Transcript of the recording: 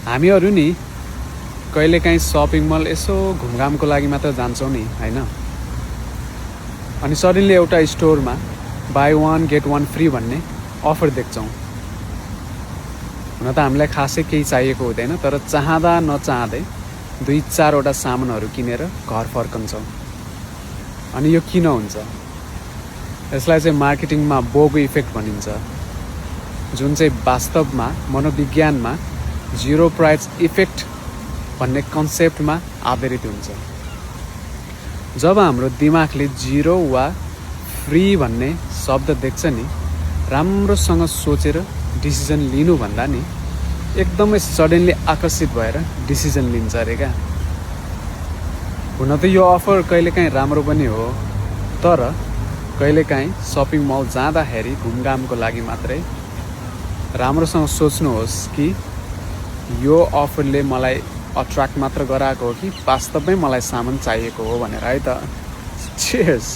हामीहरू नि कहिलेकाहीँ सपिङ मल यसो घुमघामको लागि मात्र जान्छौँ नि होइन। अनि सडनली एउटा स्टोरमा बाई 1 गेट 1 फ्री भन्ने अफर देख्छौँ। हुन त हामीलाई खासै केही चाहिएको हुँदैन, तर चाहँदा नचाहँदै 2-4वटा सामानहरू किनेर घर फर्कन्छौँ। अनि यो किन हुन्छ? यसलाई चाहिँ मार्केटिङमा बोगो इफेक्ट भनिन्छ, जुन चाहिँ वास्तवमा मनोविज्ञानमा जिरो प्राइस इफेक्ट भन्ने कन्सेप्टमा आधारित हुन्छ। जब हाम्रो दिमागले जिरो वा फ्री भन्ने शब्द देख्छ नि, राम्रोसँग सोचेर डिसिजन लिनुभन्दा नि एकदमै सडनली आकर्षित भएर डिसिजन लिन्छ अरे क्या। हुन त यो अफर कहिलेकाहीँ राम्रो पनि हो, तर कहिलेकाहीँ सपिङ मल जाँदाखेरि घुमघामको लागि मात्रै राम्रोसँग सोच्नुहोस् कि यो अफरले मलाई अट्र्याक्ट मात्र गराएको हो कि वास्तवमै मलाई सामान चाहिएको हो भनेर है त। चियर्स।